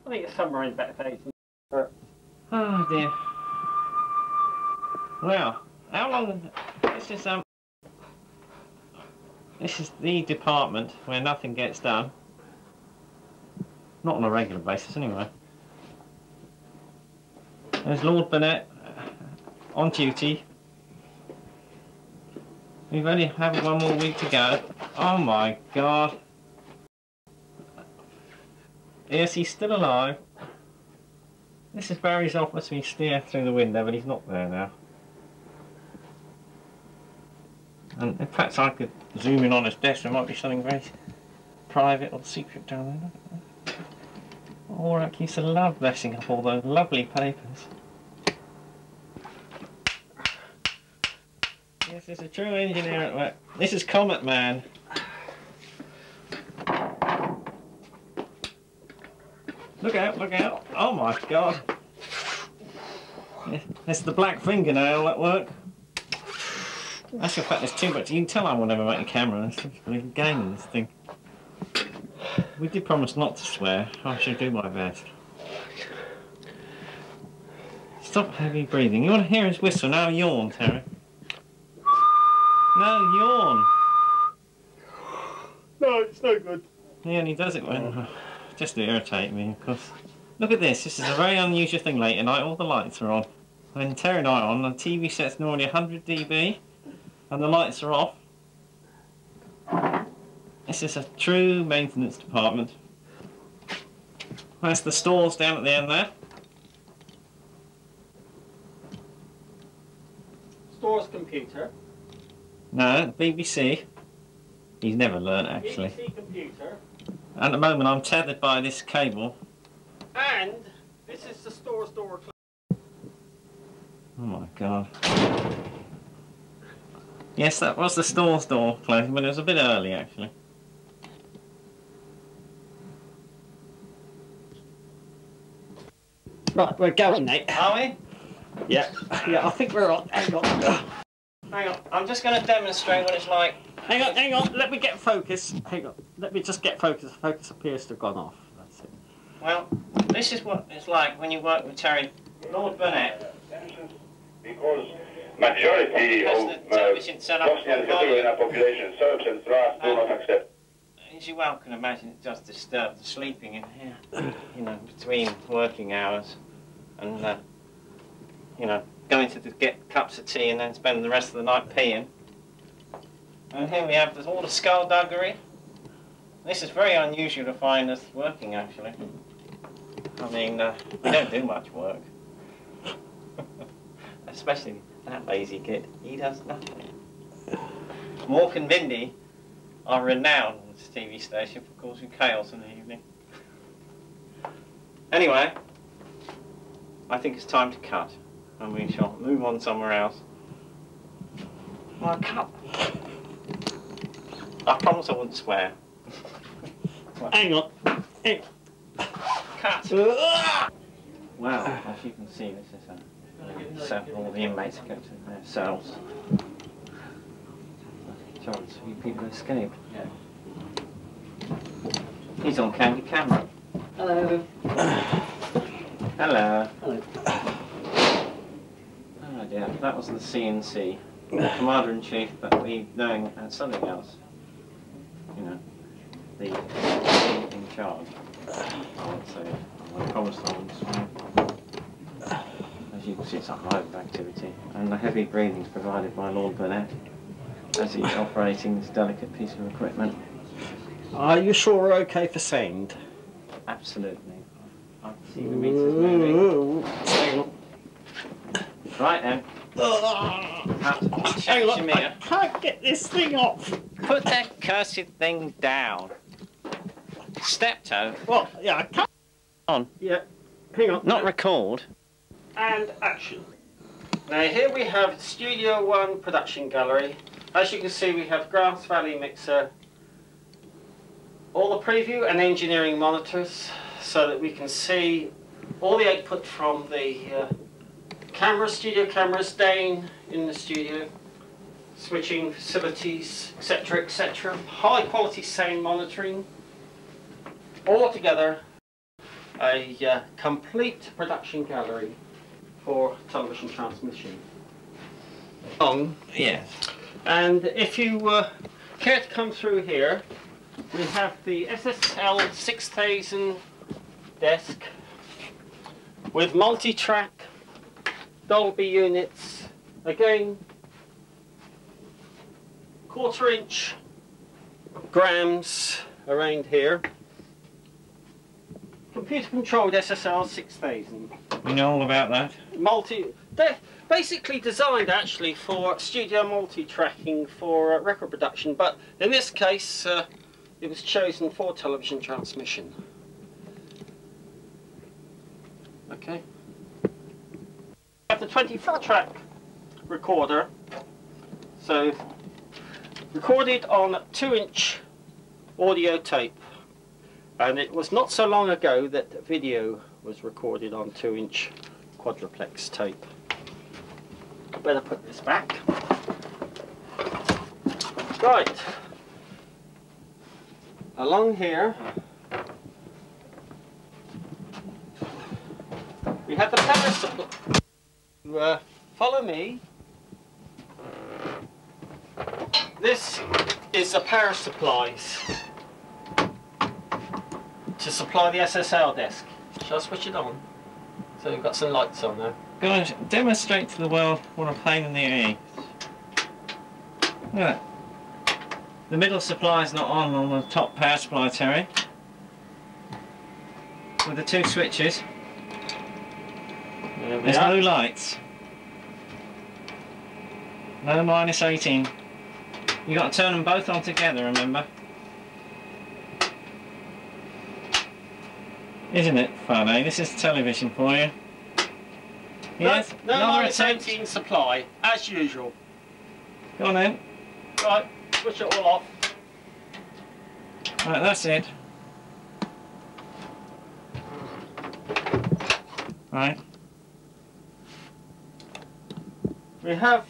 I think it's somewhere in back facing. Oh dear. Well, how long? This is the department where nothing gets done. Not on a regular basis, anyway. There's Lord Burnett on duty. We've only had one more week to go. Oh my God. Yes, he's still alive. This is Barry's office. We steer through the window, but he's not there now. And in fact, I could zoom in on his desk. There might be something very private or secret down there. Aurak used to love messing up all those lovely papers. Yes, he's a true engineer at work. This is Comet Man. Look out, look out. Oh my God. It's the black fingernail at work. That's in fact, there's too much. You can tell I will never make a camera. There's a game in this thing. We did promise not to swear. I shall do my best. Stop heavy breathing. You want to hear his whistle? Now yawn, Terry. No, yawn. No, it's no good. He only does it when... just to irritate me, of course. Look at this. This is a very unusual thing late at night. All the lights are on. When Terry and I are on, the TV set's normally 100 dB. And the lights are off. This is a true maintenance department. That's the stores down at the end there. Store's computer. No, BBC. He's never learnt actually. BBC computer. At the moment I'm tethered by this cable. And this is the store's door. Oh my God. Yes, that was the store's door closing, but it was a bit early actually. Right, we're going, Nate. Are we? Yeah, yeah, I think we're on. Hang on. Hang on, I'm just going to demonstrate what it's like. Hang on, let me get focus. Hang on, let me just get focus. Focus appears to have gone off. That's it. Well, this is what it's like when you work with Terry. Lord Burnett. Because majority of Bosnian Herzegovina population, Serbs and Croats do not accept. As you well can imagine, it does disturb the sleeping in here. You know, between working hours and, you know, going to get cups of tea and then spending the rest of the night peeing. And here we have all the skullduggery. This is very unusual to find us working, actually. I mean, we don't do much work. Especially that lazy kid. He does nothing. Mork and Mindy are renowned on this TV station for causing chaos in the evening. Anyway, I think it's time to cut, and we shall move on somewhere else. Well, cut. I promise I wouldn't swear. Hang on. Cut. Well, as you can see, this is so all the inmates go to their cells. Sorry, so you people escaped. He's on candid camera. Hello. Hello. Hello. Oh dear, that was the CNC. The Commander-in-Chief, but we knowing something else. You know, the in charge. I won't say it. I promised I wouldn't swear. As you can see, it's a hive of activity, and the heavy breathing is provided by Lord Burnett as he's operating this delicate piece of equipment. Are you sure we're okay for sound? Absolutely. I can see the meters moving. Hang on. Right then. Hang on, I can't get this thing off. Put that cursed thing down. Steptoe. Well, yeah, I can't. On. Yeah, hang on. Not record. And action. Now here we have Studio One production gallery. As you can see, we have Grass Valley mixer, all the preview and engineering monitors, so that we can see all the output from the cameras, studio cameras staying in the studio, switching facilities, etc., etc. High quality sound monitoring, all together a complete production gallery for television transmission. Yes. And if you care to come through here, we have the SSL 6000 desk with multi-track Dolby units, again 1/4 inch grams around here, computer controlled SSL 6000. You know all about that? They're basically designed actually for studio multi-tracking for record production, but in this case it was chosen for television transmission. Okay. We have the 24-track recorder, so recorded on 2-inch audio tape, and it was not so long ago that video was recorded on 2-inch quadruplex tape. I better put this back. Right, along here we have the power supply. Follow me. This is the power supplies to supply the SSL desk. Shall I switch it on? So we've got some lights on now. Guys, demonstrate to the world what a pain in the ear. Look at that. The middle supply is not on the top power supply, Terry. With the 2 switches. There's blue lights. No -18. You got to turn them both on together, remember? Isn't it funny? This is television for you. Yes? No Another attempt. -18 supply, as usual. Go on then. Right, switch it all off. Right, that's it. Right. We have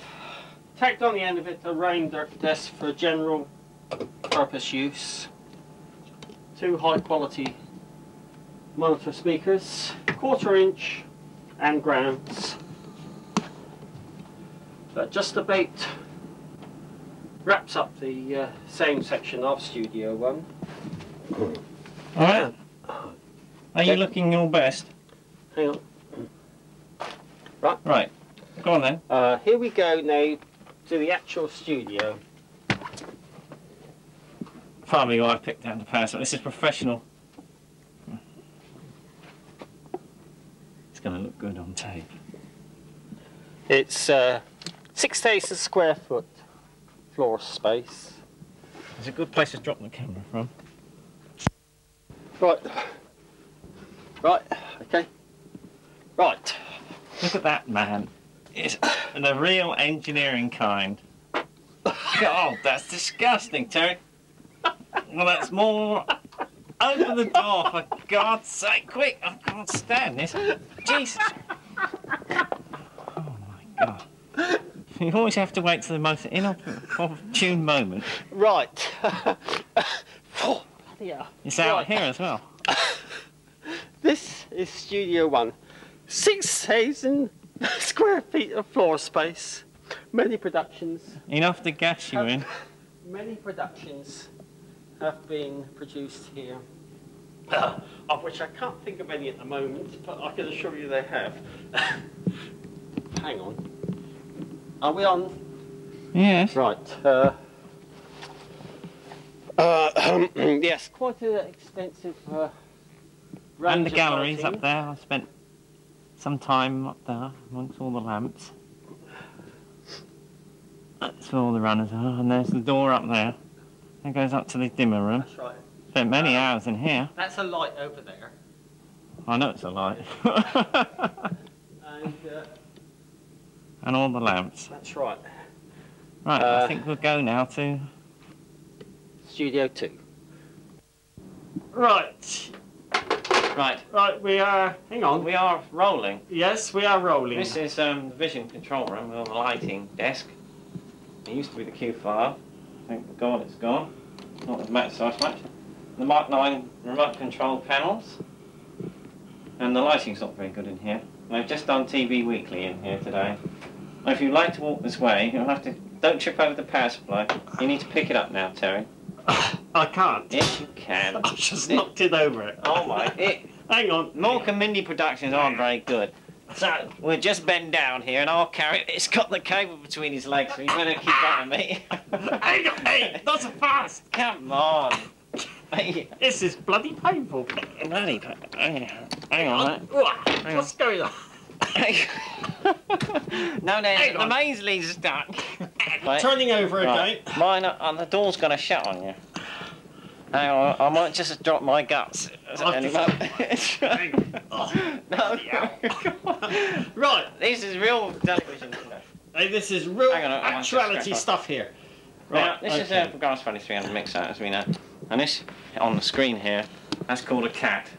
tacked on the end of it a rain desk for general purpose use. 2 high quality monitor speakers, 1/4 inch and grams. That just about wraps up the sound section of Studio One. Alright. Are you looking your best? Hang on. Right. Right. Go on then. Here we go now to the actual studio. Probably why I picked out the power supply. This is professional. It's going to look good on tape. It's 6,000 square foot floor space. It's a good place to drop the camera from. Right. Right. Okay. Right. Look at that man. It's the real engineering kind. God, that's disgusting, Terry. Well, that's more. Open the door, for God's sake, quick! I can't stand this. Jesus. Oh my God. You always have to wait till the most inopportune moment. Right. Oh, yeah. It's out here as well. This is Studio One. 6,000 square feet of floor space. Many productions. Enough to gas you in. Many productions have been produced here. Of which I can't think of any at the moment, but I can assure you they have. Hang on. Are we on? Yes. Right. Yes, quite an extensive range And the of galleries lighting. up there. I spent some time up there amongst all the lamps. That's where all the runners are, and there's the door up there. That goes up to the dimmer room. That's right. Spent many hours in here. That's a light over there. I know it's a light. And And all the lamps. that's right. Right, I think we'll go now to... Studio 2. Right. Right. Right, we are... Hang on. We are rolling. Yes, we are rolling. This is the vision control room with a lighting desk. It used to be the Q file. Thank God it's gone. Not with Matt so much. The Mark 9 remote control panels. and the lighting's not very good in here. I've just done TV Weekly in here today. If you'd like to walk this way, you'll have to... Don't trip over the power supply. You need to pick it up now, Terry. I can't. Yes, you can. I just knocked it over it. Oh my... Hang on. Mork and Mindy Productions aren't very good. So, we'll just bend down here and I'll carry it. It's got the cable between his legs, so you better keep up with me. Hang on, hey, not so fast. Come on. This is bloody painful. Bloody hang on, mate. What's going on? No, the Mainsley's stuck. Right. Turning over again. Mine, the door's going to shut on you. Hang on, I might just drop my guts. Hang on. No. Right. This is real television. Hey, this is real Hang on, actuality stuff here. Right. Now, this is a Grass Valley 300 mixer, as we know. And this, on the screen here, that's called a cat.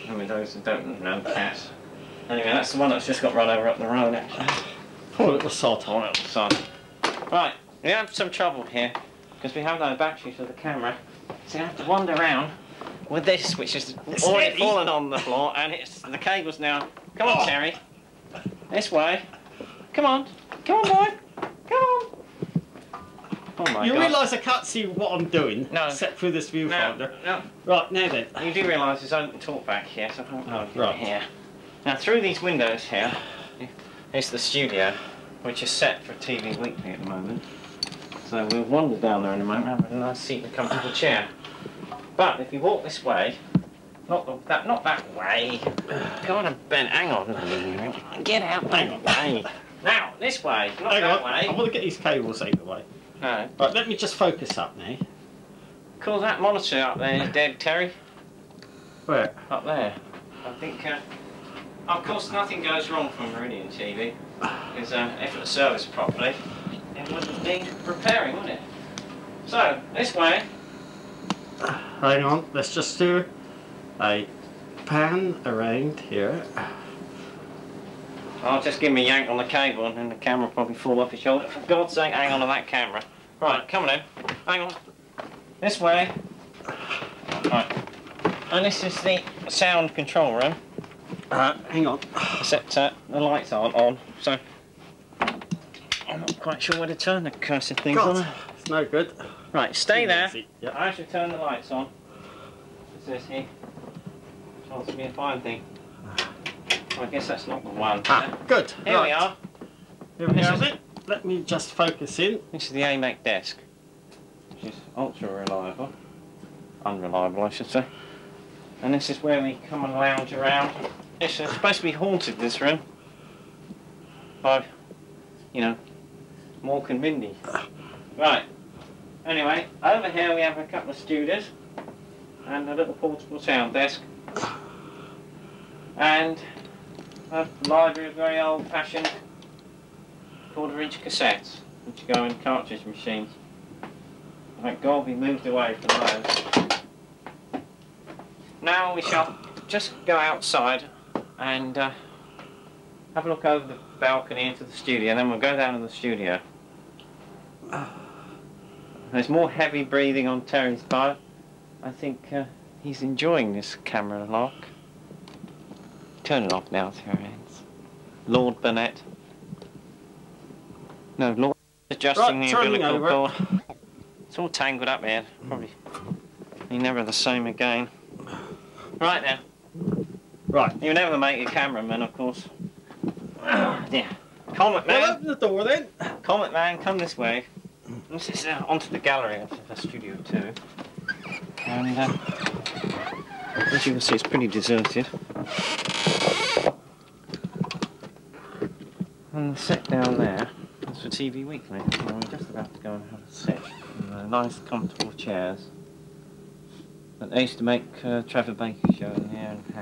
I mean, those that don't know cats. Anyway, that's the one that's just got run over up the road, actually. Poor little sod. Poor little sod. Right, we have some trouble here, because we have no batteries for the camera. So you have to wander around with this, which is already fallen on the floor, and the cable's now... Come on, Terry. This way. Come on. Come on, boy. Come on. Oh my God. You realise I can't see what I'm doing, no. except through this viewfinder? No. Right, now then. You do realise there's open talk back here, so I can't go right here. Now, through these windows here, is the studio, which is set for TV Weekly at the moment. So we'll wander down there in a moment, have a nice seat and a comfortable chair. But if you walk this way, not that way. Go on and bend. Hang on. Get out that way. Now, this way, not that way. I want to get these cables out of the way. No. Right, let me just focus up now. Call that monitor up there is dead, Terry. Where? Up there. I think, of course, nothing goes wrong from Meridian TV, because if it was serviced properly, it wouldn't need repairing, would it? So, this way. Hang on, let's just do a pan around here. I'll just give me a yank on the cable and then the camera will probably fall off your shoulder. For God's sake, hang on to that camera. Right, come on in. Hang on. This way. Right. And this is the sound control room. Hang on. Except the lights aren't on, so I'm not quite sure where to turn the cursed things on. It's no good. Right, stay there. Yep. I should turn the lights on. What's this here? Chance to be a fine thing. I guess that's not the one. Good. Here we are. Here we are then. Let me just focus in. This is the AMAC desk, which is ultra reliable. Unreliable, I should say. And this is where we come and lounge around. It's supposed to be haunted, this room, by, you know, Mork and Mindy. Right. Anyway, over here we have a couple of studios and a little portable sound desk. And a library of very old-fashioned quarter-inch cassettes, which go in cartridge machines. Thank God we moved away from those. Now we shall just go outside and have a look over the balcony into the studio, and then we'll go down to the studio. There's more heavy breathing on Terry's part. I think he's enjoying this camera lock. Turn it off now, Terry. Lord Burnett. No, Lord adjusting the umbilical cord. It's all tangled up here. Probably you're never the same again. Right now. Right. You never make a cameraman, of course. Yeah. Comet Man. Well, open the door then. Comet Man, come this way. This is onto the gallery of the Studio 2. And as you can see, it's pretty deserted. And the set down there is for TV Weekly. Well, we're just about to go and have a sit in nice, comfortable chairs. But they used to make Trevor Baker show in here and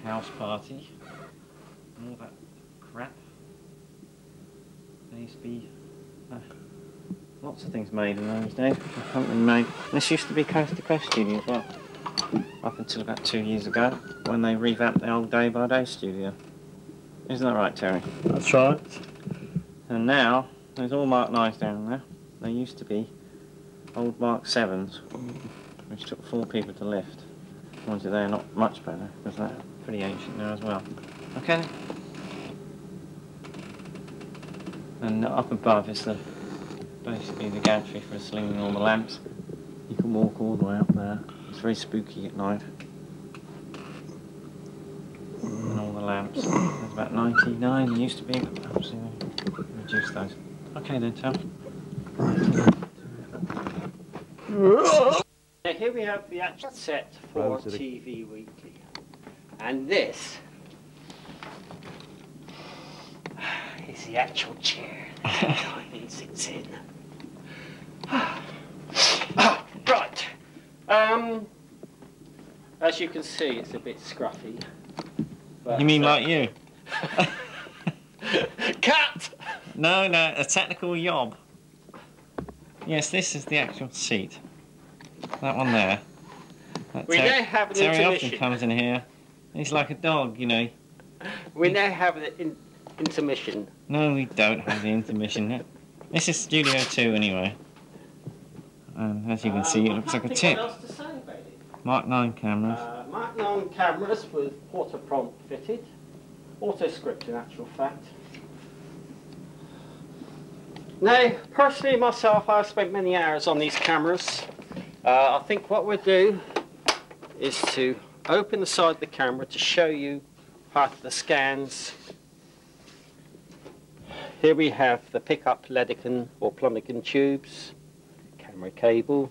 House Party, and all that crap. There used to be lots of things made in those days, which haven't been made. This used to be Coast to Coast Studio as well, up until about 2 years ago, when they revamped the old Day by Day studio. Isn't that right, Terry? That's right. And now, there's all Mark 9s down there. They used to be old Mark 7s, which took 4 people to lift. ones are there, not much better, because they're pretty ancient now as well. Okay. And up above is basically the gantry for slinging all the lamps. You can walk all the way up there. It's very spooky at night. And all the lamps. There's about 99 there used to be, but obviously they reduced those. Okay then, Tom. Now here we have the actual set for TV Weekly. And this is the actual chair that Diamond sits in. Right. As you can see, it's a bit scruffy. But, You mean like you? Cut! No, a technical yob. Yes, this is the actual seat. That one there. We now have an Terry intermission. often comes in here. He's like a dog, you know. We now have an intermission. No, we don't have the intermission. This is Studio 2 anyway. And as you can see, it looks like a tip. What else to say about it? Mark 9 cameras. Mark 9 cameras with auto prompt fitted. Auto script in actual fact. Now, personally myself, I've spent many hours on these cameras. I think what we'll do is to open the side of the camera to show you part of the scans. Here we have the pickup Ledican or Plummican tubes, camera cable,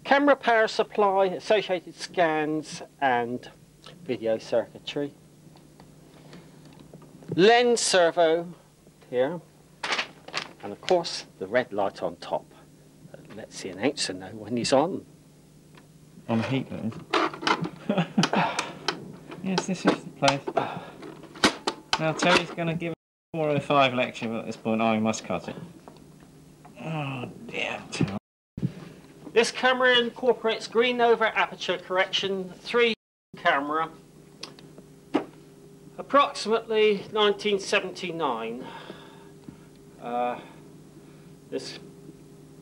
camera power supply, associated scans and video circuitry, lens servo here, and of course the red light on top that lets the announcer know when he's on. On heat, that is. Yes, this is the place. Now Terry's going to give a 405 lecture, but at this point I must cut it. Oh dear. This camera incorporates green over aperture correction, 3 camera, approximately 1979. This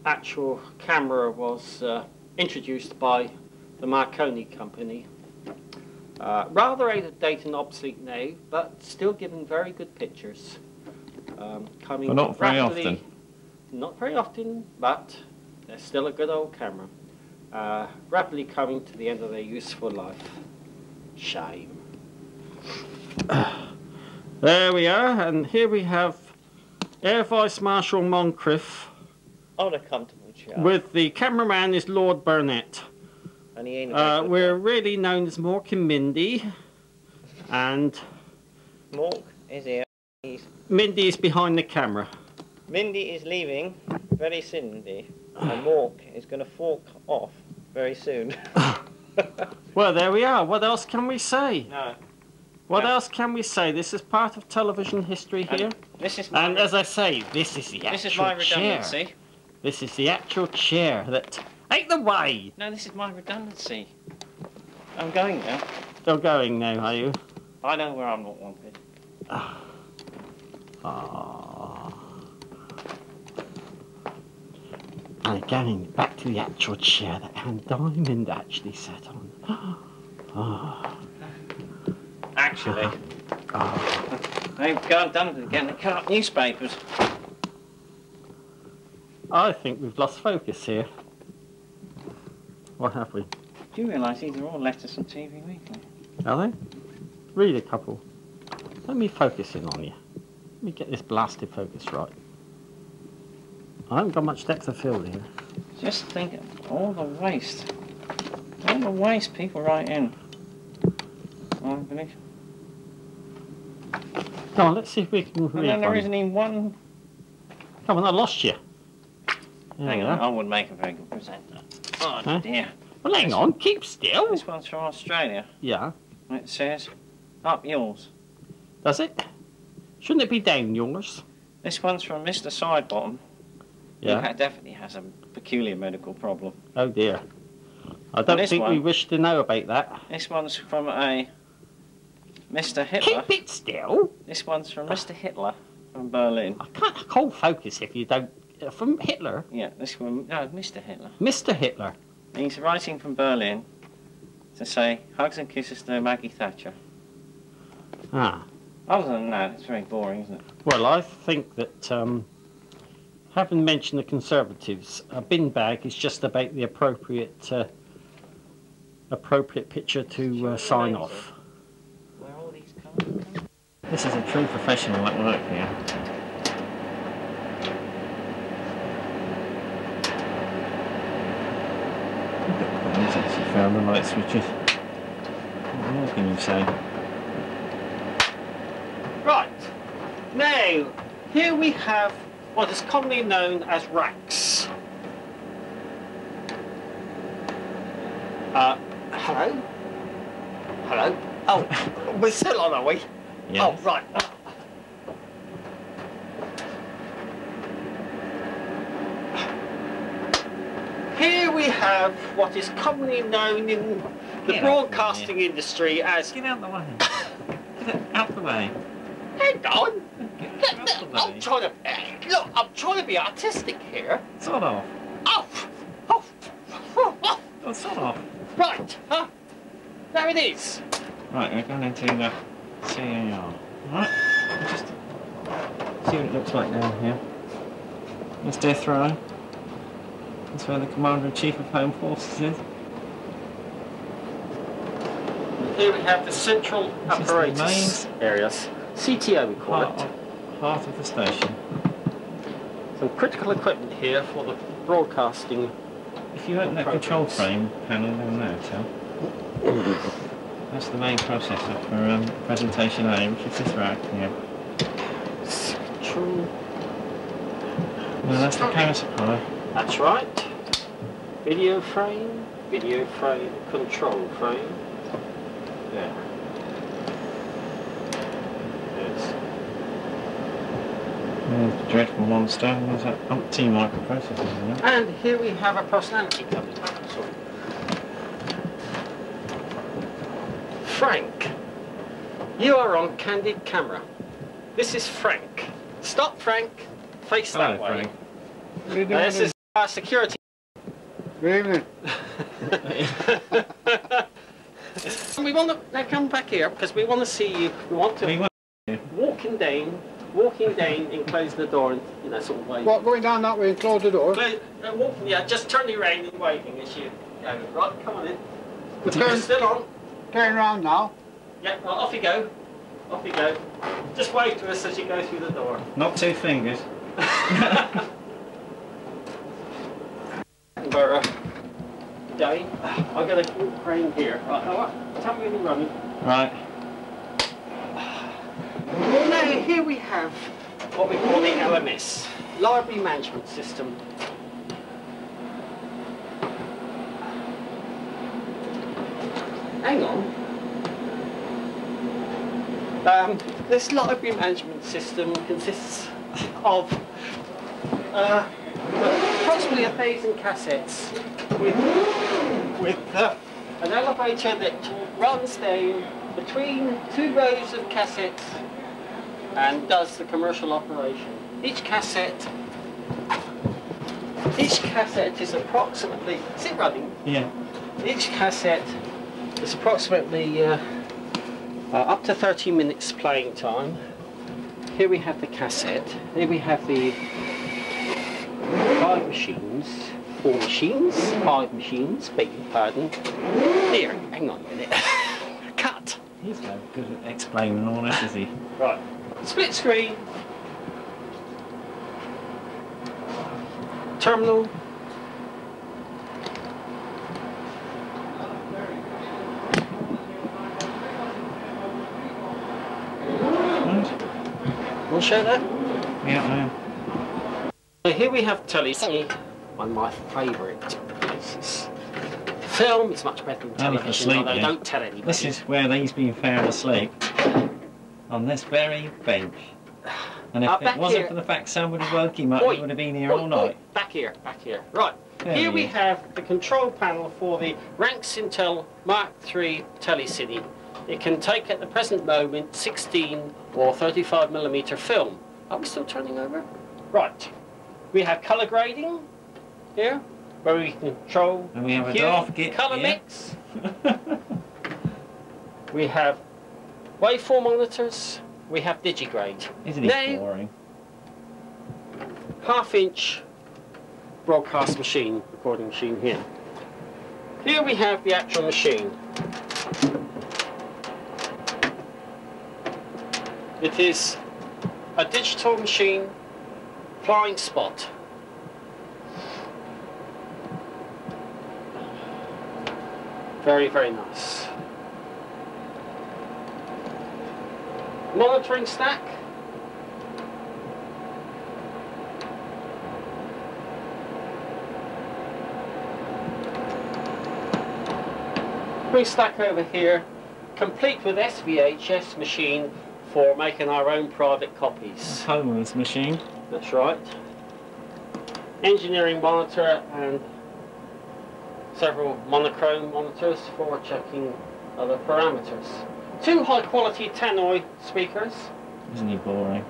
actual camera was introduced by the Marconi company. Rather out of date and obsolete now, but still giving very good pictures. Coming But not very rapidly, often. Not very often, but they're still a good old camera. Rapidly coming to the end of their useful life. Shame. There we are, and here we have Air Vice Marshal Moncrief. On a comfortable chair. With the cameraman is Lord Burnett. And he ain't We're really known as Mork and Mindy, and Mork is here. Mindy is behind the camera. Mindy is leaving very soon, and Mork is going to fork off very soon. Well, there we are. What else can we say? No. What else can we say? This is part of television history here. This is and as I say, this is the actual This is my redundancy. chair. This is the actual chair that... Out the way! No, this is my redundancy. I'm going now. You're going now, are you? I know where I'm not wanted. And going back to the actual chair that Anne Diamond actually sat on. Actually, they've done it again. They cut up newspapers. I think we've lost focus here. What have we? Do you realise these are all letters from TV Weekly? Are they? Read a couple. Let me focus in on you. Let me get this blasted focus right. I haven't got much depth of field here. Just think of all the waste. All the waste people write in. I believe. Come on, let's see if we can read And then there one. isn't even one. Come on, I lost you. There Hang we on, are. I would make a very good presenter. Oh Huh? dear. Well, hang on, keep still. This one's from Australia. Yeah. And it says, up yours. Does it? Shouldn't it be down yours? This one's from Mr. Sidebottom. Yeah. Who definitely has a peculiar medical problem. Oh dear. I don't this think we one- wish to know about that. This one's from a Mr. Hitler. Keep it still. This one's from Mr. Hitler from Berlin. I can't hold focus if you don't. From Hitler? Yeah, this one, no, Mr. Hitler. Mr. Hitler. He's writing from Berlin. to say, hugs and kisses to Maggie Thatcher. Ah. Other than that, it's very boring, isn't it? Well, I think that, having mentioned the Conservatives, a bin bag is just about the appropriate picture to sign off. Where all these colours come? This is a true professional at work here. He's actually found the light switches. What more can you say? Right. Now, here we have what is commonly known as racks. Hello? Hello? Oh, we're still on, are we? Yes. Oh, right. Here we have what is commonly known in the broadcasting industry as... Get out the way. Get out the way. Hang on. Get out the way. I'm trying to... Look, I'm trying to be artistic here. Sort of. Oh! Oh! Oh! Oh, sort of. Right, huh? There it is. Right, we're going into the CAR. Right, just see what it looks like down here. There's death row. That's where the Commander-in-Chief of Home Forces is. Here we have the central apparatus areas. CTO we call it. Heart of the station. Some critical equipment here for the broadcasting. If you open that control frame panel down there, Tel, that's the main processor for presentation A, which is this rack here. Control. No, that's the camera supply. That's right. Video frame, control frame. There. Yes. There's the dreadful monster, and there's that umpteen microprocessor in there. And here we have a personality coming. Sorry. Frank, you are on candid camera. This is Frank. Stop, Frank. Face that way. Frank. What are you doing? This is our security. Good evening. We want to now come back here because we want to see you. We want to walking down, and close the door, and sort of waving. What, going down that way and close the door? Walking, yeah, just turning around and waving as you go. Right, come on in. Turn, Still on. turn round now. Yeah, well, off you go. Off you go. Just wave to us as you go through the door. Not two fingers. Going. I'm going to walk around here. Right, tell me when you're running. Right. Now, here we have what we call the LMS, Library Management System. Hang on. This library management system consists of approximately 1,000 cassettes with an elevator that runs down between two rows of cassettes and does the commercial operation. Each cassette is approximately... Is it running? Yeah. Each cassette is approximately up to 30 minutes playing time. Here we have the cassette. Here we have the 5 machines. 4 machines. 5 machines. Beg your pardon. Here, hang on a minute. Cut. He's no good at explaining all this, is he? Right. Split screen. Terminal. Want to show that? Yeah, I am. Here we have telly, one of my favourite places. Film is much better than television, asleep, although yeah. don't tell anybody. This is where he's been found asleep. On this very bench. And if it wasn't for the fact somebody woke him up, he would have been here all night. Back here, back here. Right. There Here we is. have the control panel for the Ranks Intel Mark III Telecine. It can take at the present moment 16 or 35mm film. Are we still turning over? Right. We have colour grading here, where we control And we have a hue, draft kit colour here. mix. We have waveform monitors. We have digigrade. Isn't it boring? Half-inch broadcast machine, recording machine here. Here we have the actual machine. It is a digital machine, flying spot. Very, very nice. Monitoring stack. Big stack over here, complete with SVHS machine for making our own private copies. Homer's machine. That's right. Engineering monitor and several monochrome monitors for checking other parameters. Two high quality tannoy speakers. Isn't he boring?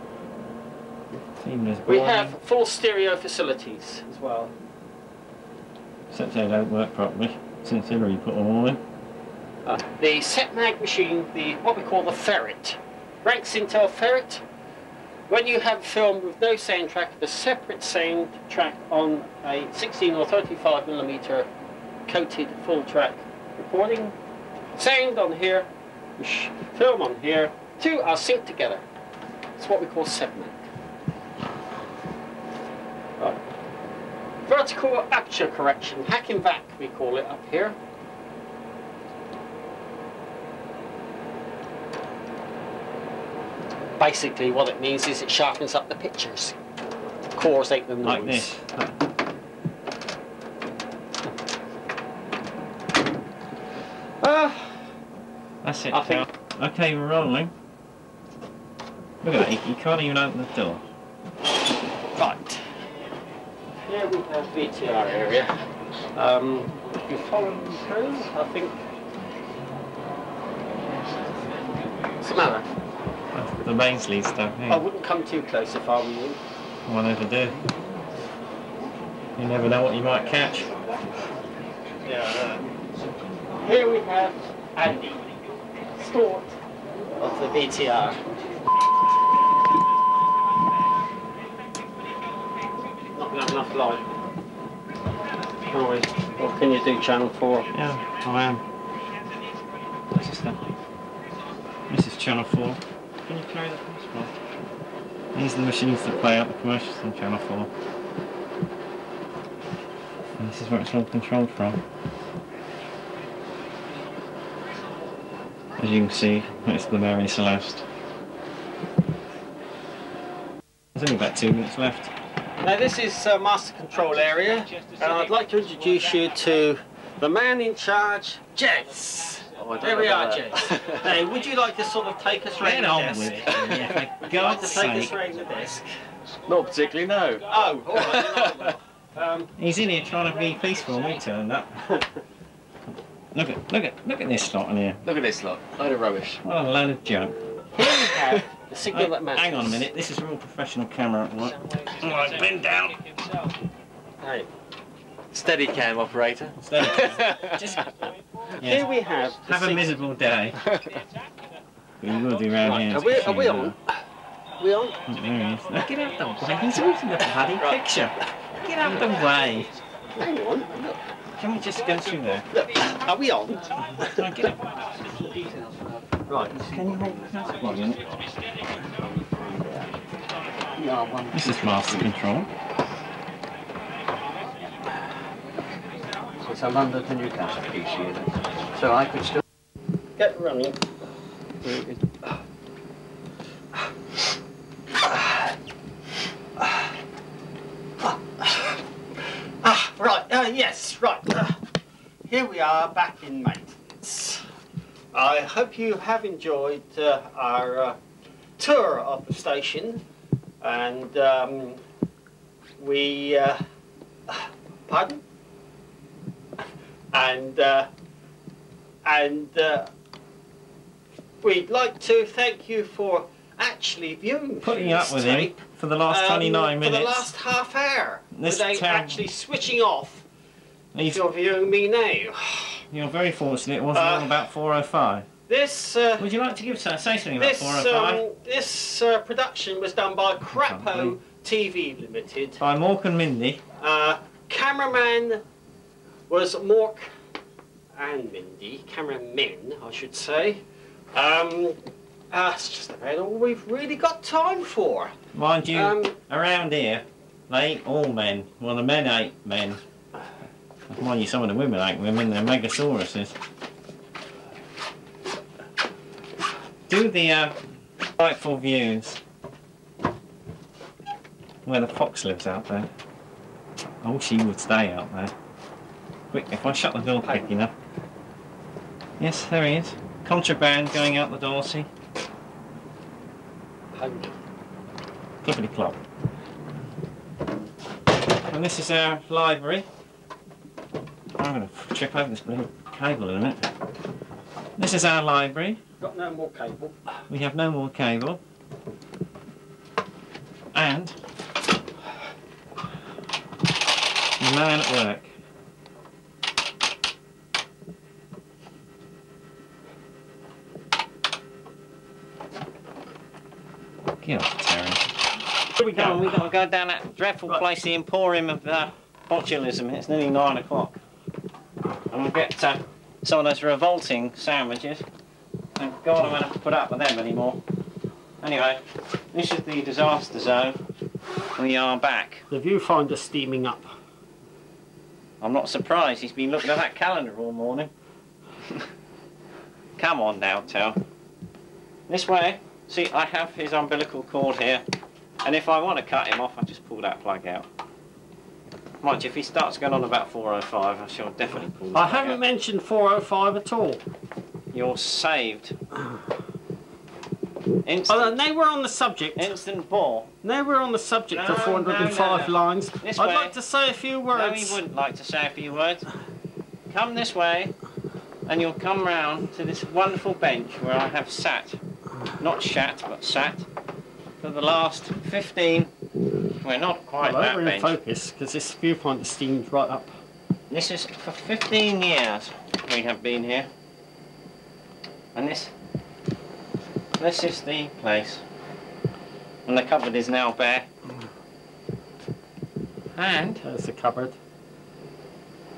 Boring. We have full stereo facilities as well. Except they don't work properly since Hillary put them all in. The SetMag machine, what we call the ferret, ranks into a ferret. When you have a film with no soundtrack, the separate soundtrack on a 16 or 35mm coated full track recording, sound on here, film on here, two are synced together. It's what we call SetMag. Right. Vertical aperture correction, hack and vac we call it up here. Basically what it means is it sharpens up the pictures, cores out the noise. Like this. That's it. I think. Okay, we're rolling. Look at that, you can't even open the door. Right. Here we have VTR area. If you follow me through, I think. What's the matter? That's the Mainsley stuff here. I wouldn't come too close if I were you. I never do. You never know what you might catch. Yeah. Here we have Andy, steward of the VTR. Not gonna have enough light. Can we? What can you do, Channel 4? Yeah, I am. What's this then? This is Channel 4. Can you carry that across? These are the machines that play out the commercials on Channel 4. And this is where it's all controlled from. As you can see, it's the Mary Celeste. There's only about 2 minutes left. Now this is Master Control area, and I'd like to introduce you to the man in charge, Jez. Oh, There we are, Jez. Now, would you like to sort of take us round the desk? With it. Yeah, for Would you like to God's take us sake. round the desk? Not particularly, no. Oh, all right. He's in here trying to be peaceful and we turned up. Look at this slot in here. Look at this lot. Load of rubbish. What a load of junk. Here we have the signal that matters. Hang on a minute, this is a real professional camera at work. Alright, bend down. Hey. Steady cam operator. Steady. Just, Here we have the have a miserable day. We will do round Right, here. are we on? We on? Oh, there he is. Now, get out the way, he's always in the bloody picture. Get out the way. Hang on. Look. Can we just go through there? Look. Are we on? Can I get it? Right. Can you hold the plug in? Yeah, one. This is master control. It's a London to Newcastle piece here, then. So I could still Get running. Right, yes, right. Here we are back in maintenance. I hope you have enjoyed our tour of the station, and we, pardon? And we'd like to thank you for actually viewing Putting up this with him tape, for the last 29 minutes. For the last half hour. This without town- actually switching off. He's- If you're viewing me now. You're very fortunate it wasn't all about 4:05. This. Would you like to say something about 405? This production was done by Crapo TV Limited. By Mork and Mindy. Cameraman was Mork and Mindy. Cameramen, I should say. That's just about all we've really got time for. Mind you, around here, they ain't all men. Well, the men ain't men. Mind you, some of the women ain't women, they're Megasauruses. Do the delightful views where the fox lives out there. Oh, she would stay out there. Quick, if I shut the door quick enough. Yes, there he is. Contraband going out the door, see? Clippity clop. And this is our library. I'm going to trip over this blue cable in a minute. This is our library. Got no more cable. We have no more cable. And the man at work. Get off, Terry. Here we go. We've got to go down that dreadful place, the Emporium of botulism. It's nearly 9 o'clock. And we'll get some of those revolting sandwiches. And God, I won't have to put up with them anymore. Anyway, this is the disaster zone. We are back. The viewfinder's steaming up. I'm not surprised. He's been looking at that calendar all morning. Come on now, Tel. This way. See, I have his umbilical cord here. And if I want to cut him off, I just pull that plug out. Mind you, if he starts going on about 405, I shall definitely pull that I plug haven't out. mentioned 405 at all. You're saved. Oh, now we're on the subject. Instant ball. Now we're on the subject of No, 405 no. lines. This I'd way. like to say a few words. No, he wouldn't like to say a few words. Come this way, and you'll come round to this wonderful bench where I have sat. Not shat, but sat. For the last 15... We're not quite that we're in bench. focus, because this viewfinder steams right up. This is for 15 years we have been here. And this is the place. And the cupboard is now bare. And There's the cupboard.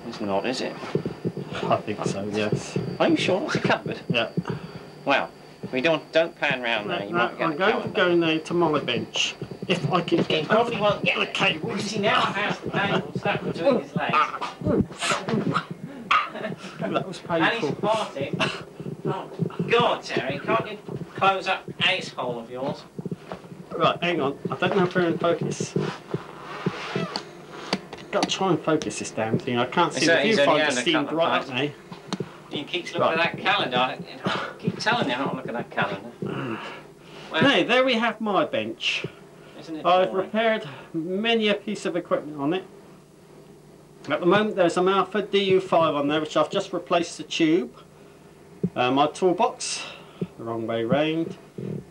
it's not, is it? I think so, yes. Are you sure it's a cupboard? Yeah. Well, we don't pan round there. You might get I'm a going to calendar. go now to my bench. If I can He get probably won't get the it. cable. Because he now has the cable stuck between his legs. That was And he's painful. farting. Oh, God, Terry, can't you close up ace hole of yours? Right, hang on. I don't know if we're in focus. Got to try and focus this damn thing. I can't see He's the only viewfinder had a steamed couple of right up pints. now. He keeps looking at that calendar. I keep telling you not to look at that calendar. Well, Now, there we have my bench. isn't it I've boring? repaired many a piece of equipment on it. At the moment there's a Malfa DU5 on there which I've just replaced the tube. My toolbox, the wrong way round,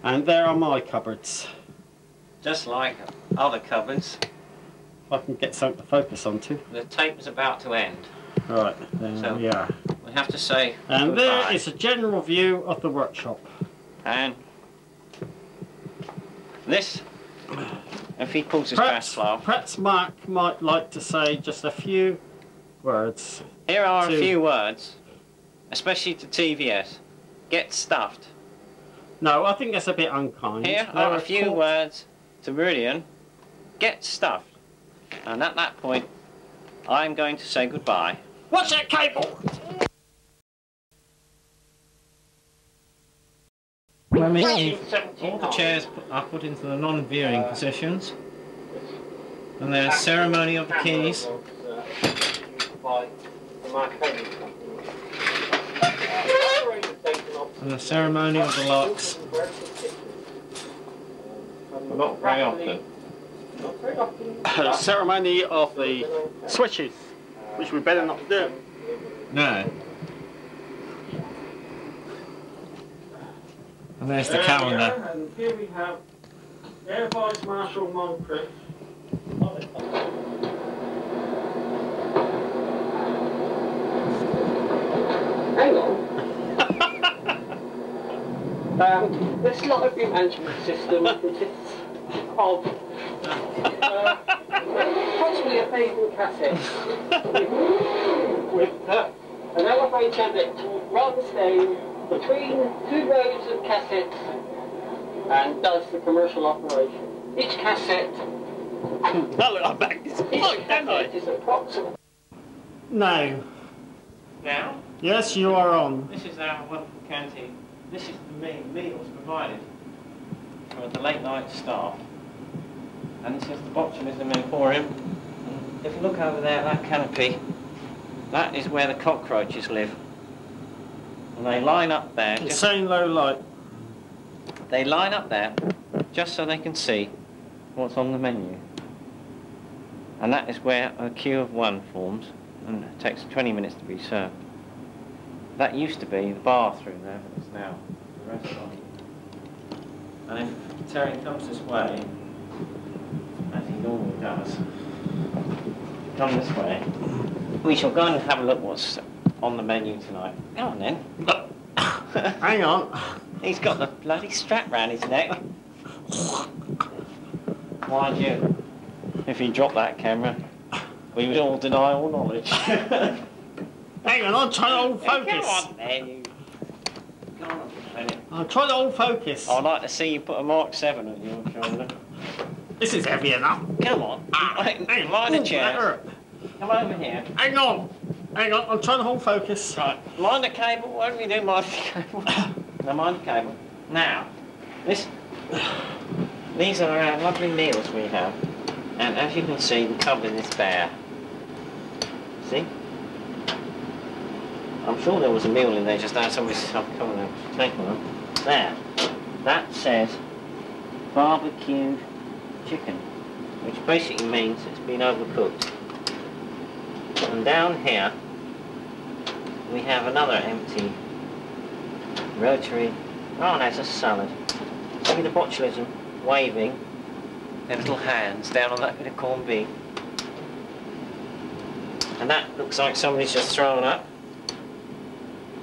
and there are my cupboards. Just like other cupboards, If I can get something to focus onto. the tape is about to end. Right, there So- we are. We have to say And goodbye. there is a general view of the workshop. And this, if he pulls his fast flow. Perhaps Mark might like to say just a few words. Here are a to- few words, especially to TVS. Get stuffed. No, I think that's a bit unkind. Here There are a few court- words to Meridian. Get stuffed. And at that point, I'm going to say goodbye. Watch that cable! All the chairs are put into the non-veering positions. And there's ceremony of the keys. And the ceremony of the locks. Not very often. The ceremony of the switches, which we better not do. No. And there's the calendar. And here we have Air Vice Marshal Moncrief. Hang on. This library management system consists of approximately 1,000 cassettes with an elevator that runs down between 2 rows of cassettes and does the commercial operation. Each cassette I'm back. It's is approximately... No. Now, Yes, you are on. this is our wonderful canteen. This is the meals provided for the late night staff. And this is the botulism emporium. And if you look over there, that canopy, that is where the cockroaches live. And they line up there. Insane low light. They line up there just so they can see what's on the menu. And that is where a queue of one forms, and it takes 20 minutes to be served. That used to be the bathroom there, but it's now the restaurant. And if Terry comes this way, as he normally does, come this way, we shall go and have a look what's on the menu tonight. Go on then. Hang on. He's got the bloody strap round his neck. Mind you, if he dropped that camera, we would all deny all knowledge. Hang on, I'm trying to hold focus. Come on then, you... Go on a minute. I'm trying to hold focus. I'd like to see you put a Mark 7 on your shoulder. This is heavy enough. Come on. Hang on. Mind the Ooh, that chair. hurt. Come over here. Hang on. Hang on, I'm trying to hold focus. Right, mind the cable. Why don't we do mind the cable? Now mind the cable. Now, these are our lovely meals we have. And as you can see, the cupboard is bare. See? I'm sure there was a meal in there just now. Somebody's come and taken them. There. That says barbecued chicken, which basically means it's been overcooked. And down here, we have another empty rotary. Oh, there's a salad. See the botulism waving their little hands down on that bit of corned beef. And that looks like somebody's just thrown up.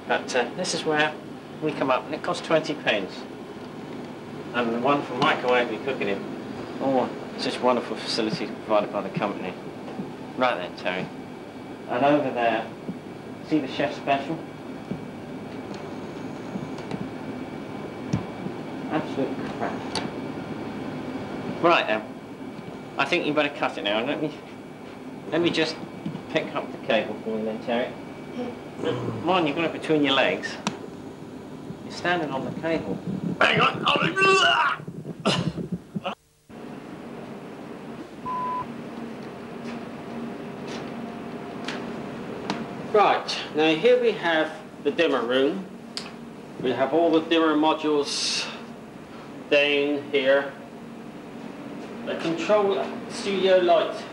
But this is where we come up, and it costs 20p. And the one for microwave we cook it in. Oh, such wonderful facilities provided by the company. Right then, Terry. And over there, see the chef special? Absolute crap. Right then, I think you better cut it now. And let me just pick up the cable for you then, Terry. Mind, you've got it between your legs. You're standing on the cable. Hang on. Right, now here we have the dimmer room. We have all the dimmer modules down here. They control studio lights.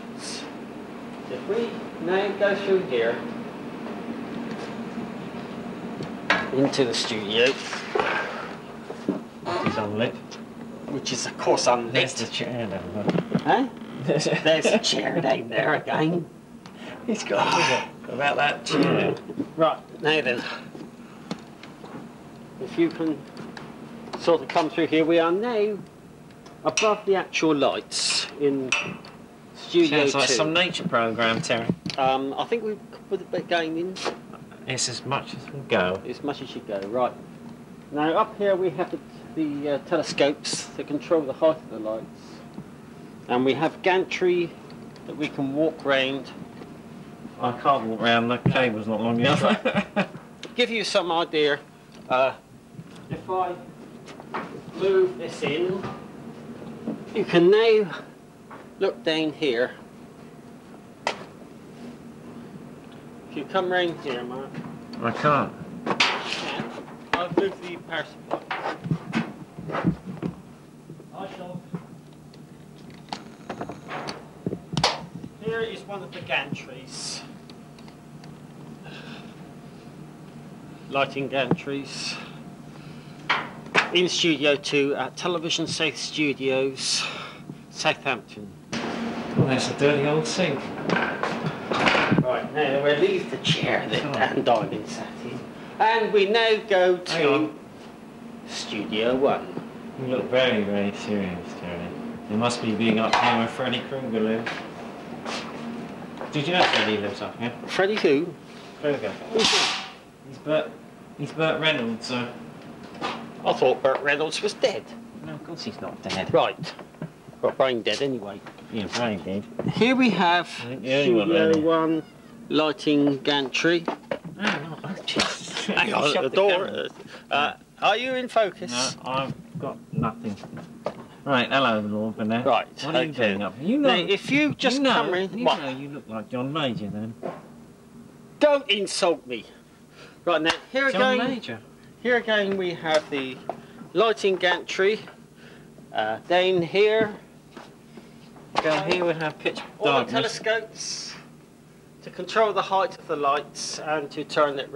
If we now go through here into the studio, It's unlit. which is of course unlit. There's the chair down there. Huh? There's a chair down there again. He's got about that chair. Right, now then, if you can sort of come through here, we are now above the actual lights in Studio 2. Sounds like some nature program, Terry. I think we could put a bit game in. It's as much as we go. As much as you go, right. Now up here we have the telescopes that control the height of the lights. And we have gantry that we can walk round. I can't walk round, the cable's not long enough. Give you some idea, if I move this in, you can now look down here. If you come round here, Mark. I can't. I've moved the power supply. I shall. Here is one of the gantries. Lighting gantries. In Studio 2 at Television South Studios, Southampton. Well, there's a dirty old sink. Right, now we'll leave the chair that Dan Diamond sat in. And we now go to Studio One. You look very, very serious, Terry. You must be being up here where Freddy Krueger lives. Did you know Freddy lives up here? Freddy who? Krueger. He's Burt Reynolds, so... I thought Burt Reynolds was dead. No, of course he's not dead. Right. Well, brain dead anyway. Yeah, brain dead. Here we have Studio One lighting gantry. Oh, Jesus. Hang on, the door. Are you in focus? No, I've got nothing. Right, hello, Lord Burnett. Right, what are you doing up here? You know, now, if you just come in... You know you look like John Major, then. Don't insult me. Right, now, here again we have the lighting gantry. Down here... Down here we have pitch all the darkness. telescopes to control the height of the lights and to turn the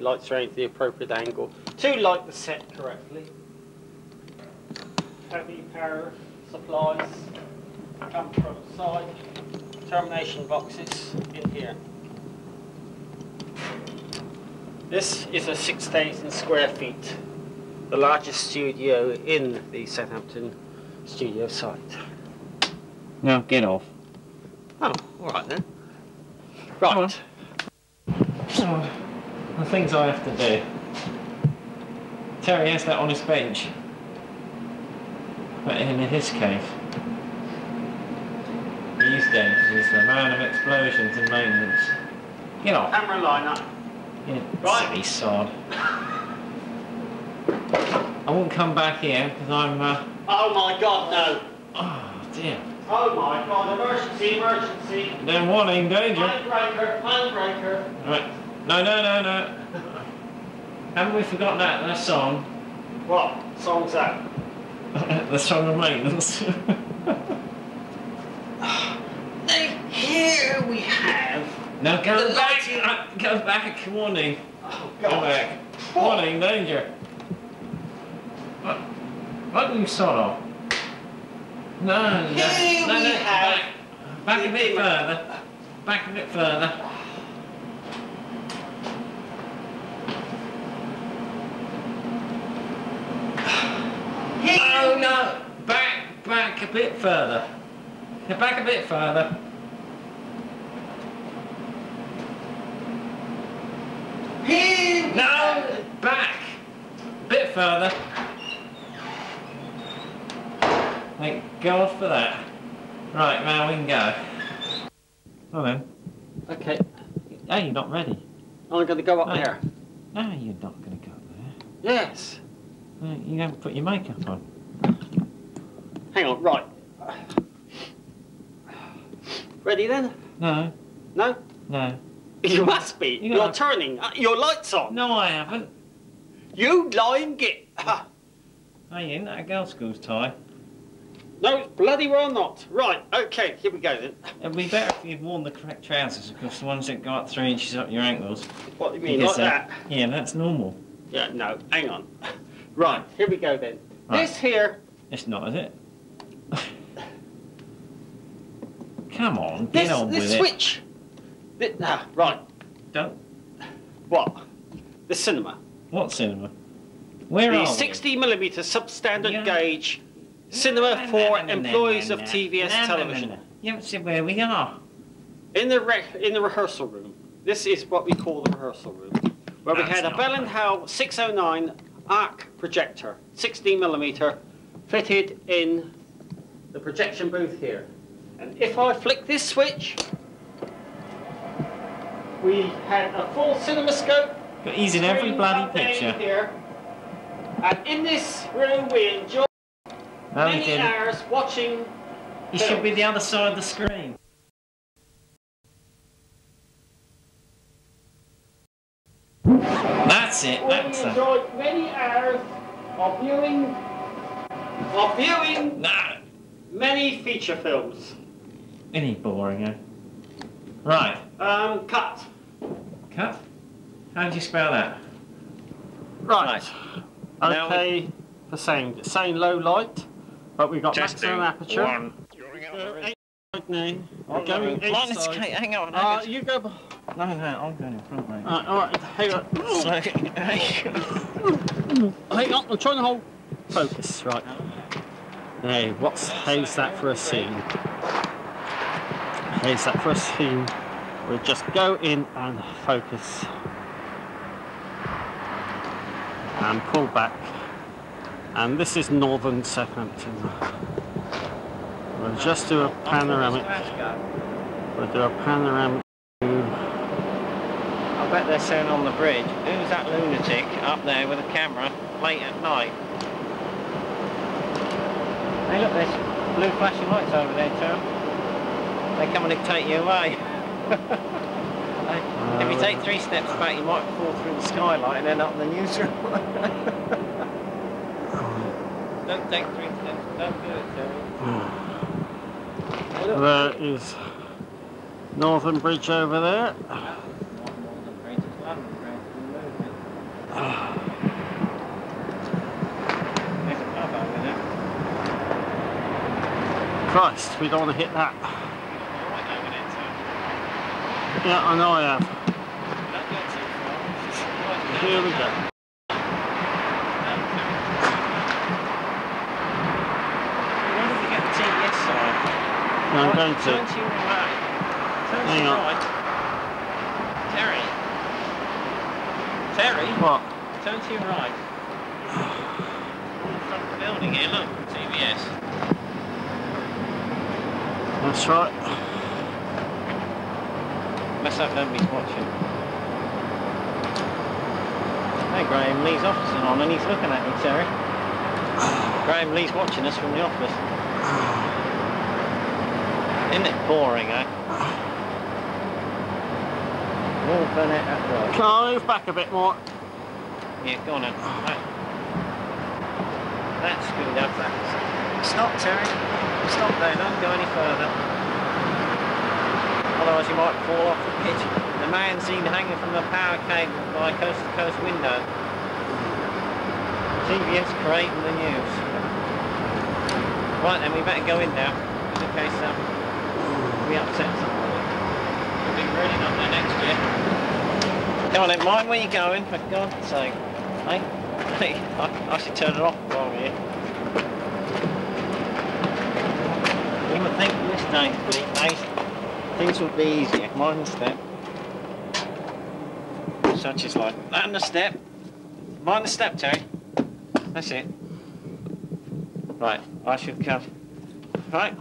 lights around to the appropriate angle to light the set correctly. Heavy power supplies come from the side. Termination boxes in here. This is a 6,000 square feet, the largest studio in the Southampton studio site. No, get off. Oh, alright then. Right. Oh, the things I have to do. Terry has that on his bench. But in his case, these days he's the man of explosions and maintenance. Get off. Camera liner. You Right. silly sod. I won't come back here because I'm... Oh my god, no. Oh dear. Oh my god, emergency, emergency. Then warning, danger. Handbreaker, handbreaker. Right. No. Haven't we forgotten that song? What song's that? The song of maintenance. Here we have... Now go back! Go back, warning. Oh Go god. back. Warning, danger. What do you sort of? No, Here we have back a bit further. Back a bit further. Oh no! Back a bit further. Back a bit further. Here No! Back! A bit further. Thank God for that. Right, now we can go. Well then. Okay, Hey, you're not ready. I'm going to go up Right. there. No, you're not going to go there. Yes. You haven't put your makeup on. Hang on, right. Ready then? No, No? no. You must be. You You're gotta- turning. Your light's on. No, I haven't. You lying git. Hey, isn't that a girls' school's tie? No, bloody well not. Right, okay, here we go then. It'd be better if you'd worn the correct trousers, because the ones that go up 3 inches up your ankles. What do you mean, Because, like that? Yeah, that's normal. Yeah, no, hang on. Right, here we go then. Right. This here, It's not, is it? Come on, get on with this it. switch. Right, Don't. what? The cinema. What cinema? Where The are 60mm substandard Yeah. gauge cinema for employees of TVS No. television. You haven't said where we are. In the rehearsal room. This is what we call the rehearsal room, where we That's had a not Bell right. & Howell 609 arc projector, 16mm, fitted in the projection booth here. And if I flick this switch, we had a full cinemascope. But he's in every screen bloody up down picture. Here. And in this room we enjoyed No, he many didn't. hours watching He should be the other side of the screen. That's it. We That's it. enjoyed many hours of viewing No. many feature films. Any boring, eh? Right. Cut. Cut. How do you spell that? Right. Now Okay. The same low light, but we've got maximum aperture. Now, we're going going inside. inside. Hang on. You go. No, I'm going in front, mate. Alright, hang on. Hang on, I'm trying to hold focus, right. Now, how's that for a scene? How's that for a scene? We'll just go in and focus. And pull back. And this is northern Southampton. We'll just do a panoramic. We'll do a panoramic. I bet they're saying on the bridge, who's that lunatic up there with a camera late at night? Hey look, there's blue flashing lights over there, Terry. They're coming to take you away. If you take 3 steps back, you might fall through the skylight and end up in the newsroom. Don't take 3 steps, don't do it, Terry. There is Northern Bridge over there. Christ, we don't want to hit that. Yeah, I know I have. Here we go. When did we get the TVS sign? No, I'm going to. Turn to your right. Turn to Hang your on. right. Terry. Terry? What? Turn to your right. In front of the building here, look. TVS. That's right. Mess up, nobody's watching. Hey, Graham Lee's office is on and he's looking at me, Terry. Graham Lee's watching us from the office. Isn't it boring, eh? Terry Burnett at work. Can I move back a bit more? Yeah, go on then. Right. That's good enough, that. Stop, Terry. Stop there, don't go any further. Otherwise you might fall off the pitch. The man seen hanging from the power cable by coast-to-coast window. TVS creating the news. Right then, we better go in now, just in case we upset somebody. We'll be running up there next year. Come on then, mind where you're going, for God's sake. Hey? I should turn it off while we're here. You would think in this day and age, things would be easier. Mind the step. Such is life. And the step. Mind the step, Terry. That's it. Right, I should come. Right.